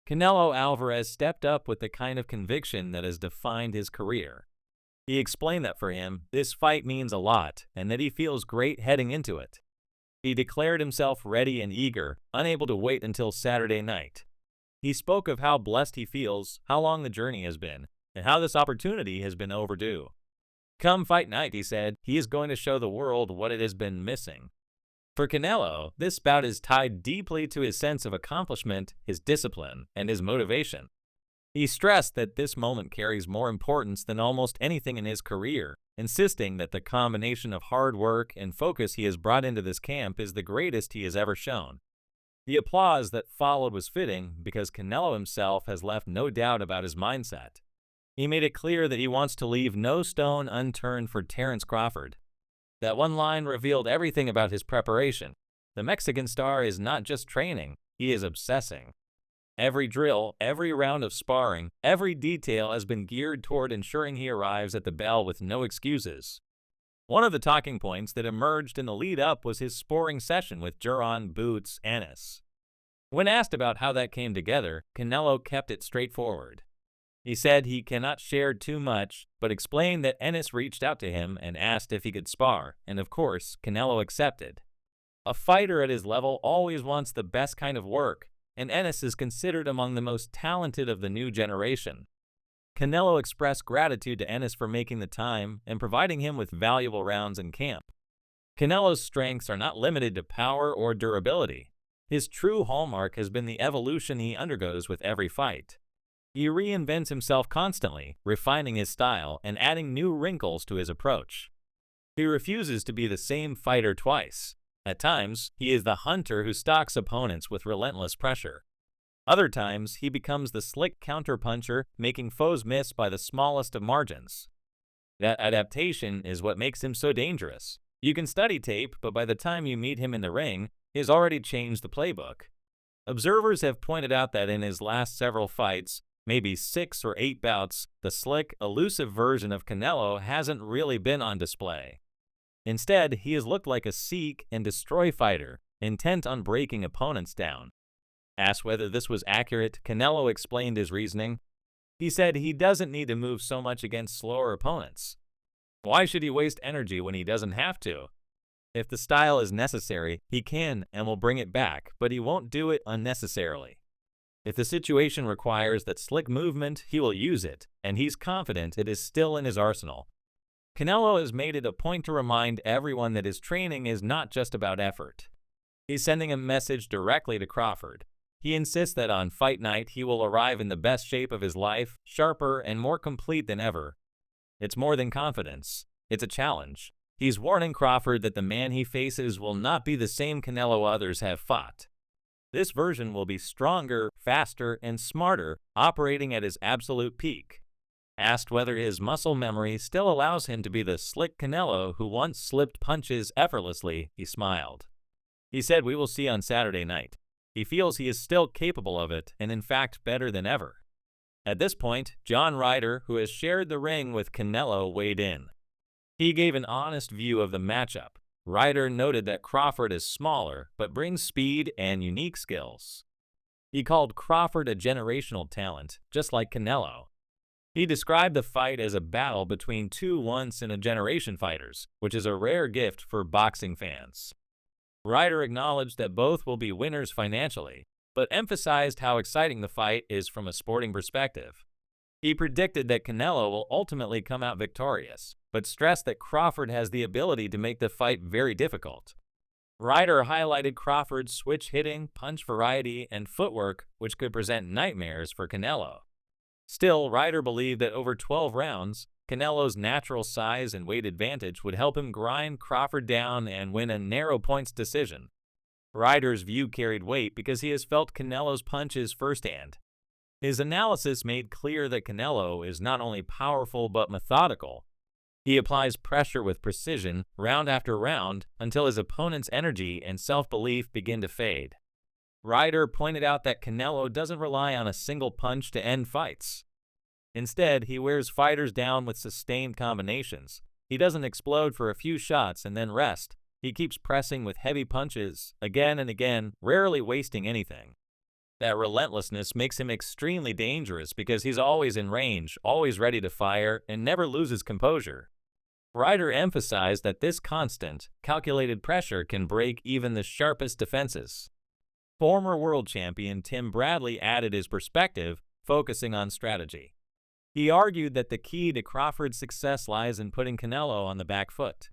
Canelo Alvarez stepped up with the kind of conviction that has defined his career. He explained that for him, this fight means a lot and that he feels great heading into it. He declared himself ready and eager, unable to wait until Saturday night. He spoke of how blessed he feels, how long the journey has been, and how this opportunity has been overdue. Come fight night, he said, he is going to show the world what it has been missing. For Canelo, this bout is tied deeply to his sense of accomplishment, his discipline, and his motivation. He stressed that this moment carries more importance than almost anything in his career, insisting that the combination of hard work and focus he has brought into this camp is the greatest he has ever shown. The applause that followed was fitting because Canelo himself has left no doubt about his mindset. He made it clear that he wants to leave no stone unturned for Terence Crawford. That one line revealed everything about his preparation. The Mexican star is not just training, he is obsessing. Every drill, every round of sparring, every detail has been geared toward ensuring he arrives at the bell with no excuses. One of the talking points that emerged in the lead-up was his sparring session with John Boots Ennis. When asked about how that came together, Canelo kept it straightforward. He said he cannot share too much, but explained that Ennis reached out to him and asked if he could spar, and of course, Canelo accepted. A fighter at his level always wants the best kind of work, and Ennis is considered among the most talented of the new generation. Canelo expressed gratitude to Ennis for making the time and providing him with valuable rounds in camp. Canelo's strengths are not limited to power or durability. His true hallmark has been the evolution he undergoes with every fight. He reinvents himself constantly, refining his style and adding new wrinkles to his approach. He refuses to be the same fighter twice. At times, he is the hunter who stalks opponents with relentless pressure. Other times, he becomes the slick counterpuncher, making foes miss by the smallest of margins. That adaptation is what makes him so dangerous. You can study tape, but by the time you meet him in the ring, he has already changed the playbook. Observers have pointed out that in his last several fights, maybe 6 or 8 bouts, the slick, elusive version of Canelo hasn't really been on display. Instead, he has looked like a seek and destroy fighter, intent on breaking opponents down. Asked whether this was accurate, Canelo explained his reasoning. He said he doesn't need to move so much against slower opponents. Why should he waste energy when he doesn't have to? If the style is necessary, he can and will bring it back, but he won't do it unnecessarily. If the situation requires that slick movement, he will use it, and he's confident it is still in his arsenal. Canelo has made it a point to remind everyone that his training is not just about effort. He's sending a message directly to Crawford. He insists that on fight night he will arrive in the best shape of his life, sharper and more complete than ever. It's more than confidence. It's a challenge. He's warning Crawford that the man he faces will not be the same Canelo others have fought. This version will be stronger, faster, and smarter, operating at his absolute peak. Asked whether his muscle memory still allows him to be the slick Canelo who once slipped punches effortlessly, he smiled. He said we will see on Saturday night. He feels he is still capable of it, and in fact better than ever. At this point, John Ryder, who has shared the ring with Canelo, weighed in. He gave an honest view of the matchup. Ryder noted that Crawford is smaller, but brings speed and unique skills. He called Crawford a generational talent, just like Canelo. He described the fight as a battle between two once-in-a-generation fighters, which is a rare gift for boxing fans. Ryder acknowledged that both will be winners financially, but emphasized how exciting the fight is from a sporting perspective. He predicted that Canelo will ultimately come out victorious, but stressed that Crawford has the ability to make the fight very difficult. Ryder highlighted Crawford's switch hitting, punch variety, and footwork, which could present nightmares for Canelo. Still, Ryder believed that over 12 rounds, Canelo's natural size and weight advantage would help him grind Crawford down and win a narrow points decision. Ryder's view carried weight because he has felt Canelo's punches firsthand. His analysis made clear that Canelo is not only powerful but methodical. He applies pressure with precision, round after round, until his opponent's energy and self-belief begin to fade. Ryder pointed out that Canelo doesn't rely on a single punch to end fights. Instead, he wears fighters down with sustained combinations. He doesn't explode for a few shots and then rest. He keeps pressing with heavy punches, again and again, rarely wasting anything. That relentlessness makes him extremely dangerous because he's always in range, always ready to fire, and never loses composure. Ryder emphasized that this constant, calculated pressure can break even the sharpest defenses. Former world champion Tim Bradley added his perspective, focusing on strategy. He argued that the key to Crawford's success lies in putting Canelo on the back foot.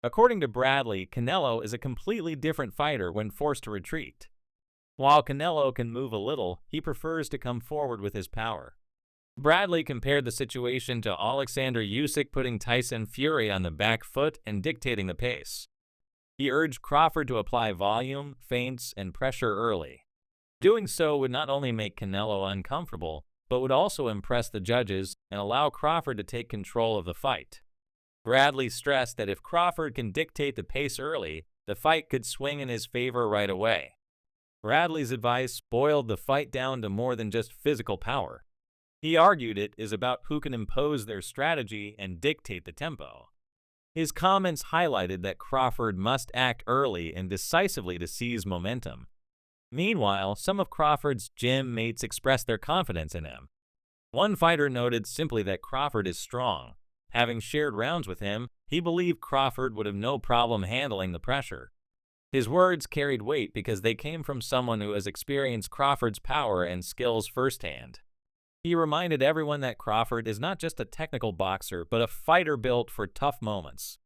According to Bradley, Canelo is a completely different fighter when forced to retreat. While Canelo can move a little, he prefers to come forward with his power. Bradley compared the situation to Alexander Usyk putting Tyson Fury on the back foot and dictating the pace. He urged Crawford to apply volume, feints, and pressure early. Doing so would not only make Canelo uncomfortable, but would also impress the judges and allow Crawford to take control of the fight. Bradley stressed that if Crawford can dictate the pace early, the fight could swing in his favor right away. Bradley's advice boiled the fight down to more than just physical power. He argued it is about who can impose their strategy and dictate the tempo. His comments highlighted that Crawford must act early and decisively to seize momentum. Meanwhile, some of Crawford's gym mates expressed their confidence in him. One fighter noted simply that Crawford is strong. Having shared rounds with him, he believed Crawford would have no problem handling the pressure. His words carried weight because they came from someone who has experienced Crawford's power and skills firsthand. He reminded everyone that Crawford is not just a technical boxer, but a fighter built for tough moments.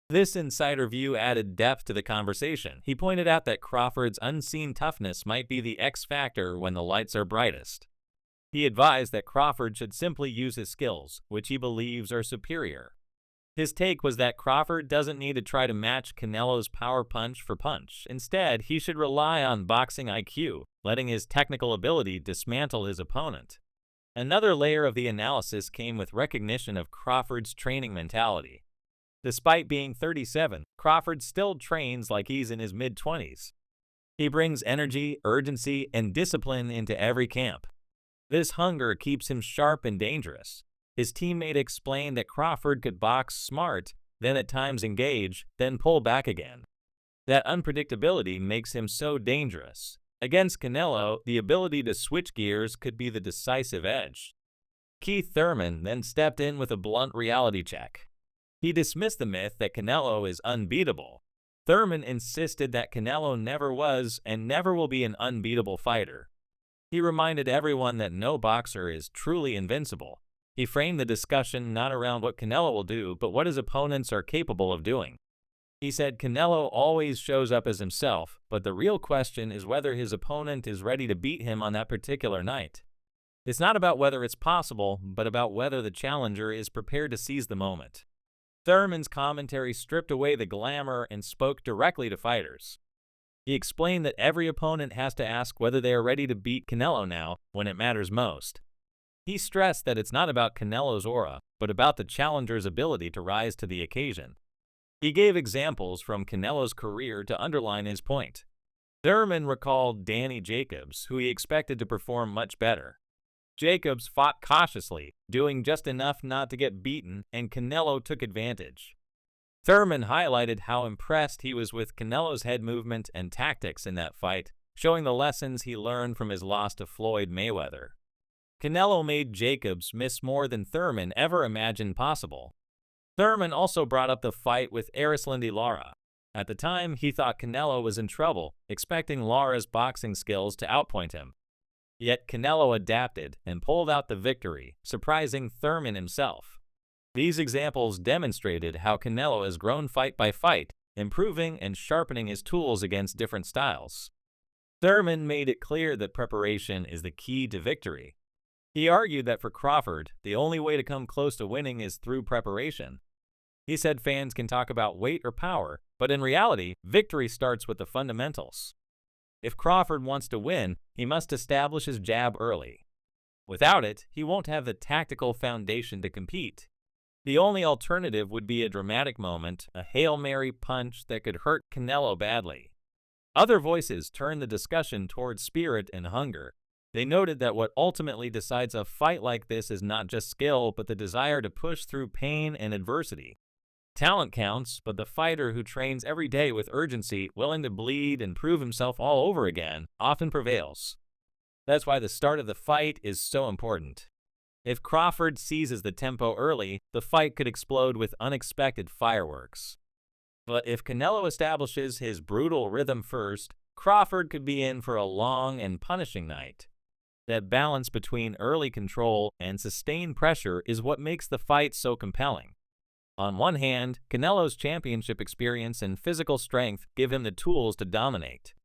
This insider view added depth to the conversation. He pointed out that Crawford's unseen toughness might be the X factor when the lights are brightest. He advised that Crawford should simply use his skills, which he believes are superior. His take was that Crawford doesn't need to try to match Canelo's power punch for punch. Instead, he should rely on boxing IQ, letting his technical ability dismantle his opponent. Another layer of the analysis came with recognition of Crawford's training mentality. Despite being 37, Crawford still trains like he's in his mid-20s. He brings energy, urgency, and discipline into every camp. This hunger keeps him sharp and dangerous. His teammate explained that Crawford could box smart, then at times engage, then pull back again. That unpredictability makes him so dangerous. Against Canelo, the ability to switch gears could be the decisive edge. Keith Thurman then stepped in with a blunt reality check. He dismissed the myth that Canelo is unbeatable. Thurman insisted that Canelo never was and never will be an unbeatable fighter. He reminded everyone that no boxer is truly invincible. He framed the discussion not around what Canelo will do, but what his opponents are capable of doing. He said Canelo always shows up as himself, but the real question is whether his opponent is ready to beat him on that particular night. It's not about whether it's possible, but about whether the challenger is prepared to seize the moment. Thurman's commentary stripped away the glamour and spoke directly to fighters. He explained that every opponent has to ask whether they are ready to beat Canelo now, when it matters most. He stressed that it's not about Canelo's aura, but about the challenger's ability to rise to the occasion. He gave examples from Canelo's career to underline his point. Thurman recalled Danny Jacobs, who he expected to perform much better. Jacobs fought cautiously, doing just enough not to get beaten, and Canelo took advantage. Thurman highlighted how impressed he was with Canelo's head movement and tactics in that fight, showing the lessons he learned from his loss to Floyd Mayweather. Canelo made Jacobs miss more than Thurman ever imagined possible. Thurman also brought up the fight with Erislandy Lara. At the time, he thought Canelo was in trouble, expecting Lara's boxing skills to outpoint him. Yet Canelo adapted and pulled out the victory, surprising Thurman himself. These examples demonstrated how Canelo has grown fight by fight, improving and sharpening his tools against different styles. Thurman made it clear that preparation is the key to victory. He argued that for Crawford, the only way to come close to winning is through preparation. He said fans can talk about weight or power, but in reality, victory starts with the fundamentals. If Crawford wants to win, he must establish his jab early. Without it, he won't have the tactical foundation to compete. The only alternative would be a dramatic moment, a Hail Mary punch that could hurt Canelo badly. Other voices turned the discussion toward spirit and hunger. They noted that what ultimately decides a fight like this is not just skill, but the desire to push through pain and adversity. Talent counts, but the fighter who trains every day with urgency, willing to bleed and prove himself all over again, often prevails. That's why the start of the fight is so important. If Crawford seizes the tempo early, the fight could explode with unexpected fireworks. But if Canelo establishes his brutal rhythm first, Crawford could be in for a long and punishing night. That balance between early control and sustained pressure is what makes the fight so compelling. On one hand, Canelo's championship experience and physical strength give him the tools to dominate.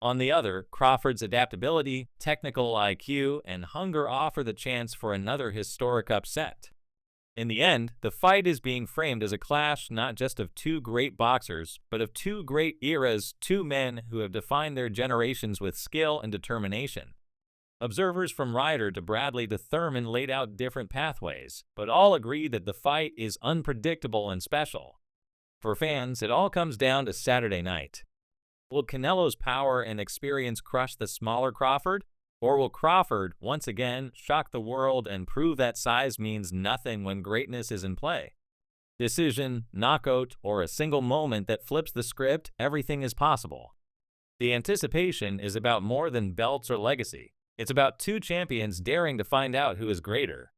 On the other, Crawford's adaptability, technical IQ, and hunger offer the chance for another historic upset. In the end, the fight is being framed as a clash not just of two great boxers, but of two great eras, two men who have defined their generations with skill and determination. Observers from Ryder to Bradley to Thurman laid out different pathways, but all agree that the fight is unpredictable and special. For fans, it all comes down to Saturday night. Will Canelo's power and experience crush the smaller Crawford? Or will Crawford, once again, shock the world and prove that size means nothing when greatness is in play? Decision, knockout, or a single moment that flips the script, everything is possible. The anticipation is about more than belts or legacy. It's about two champions daring to find out who is greater.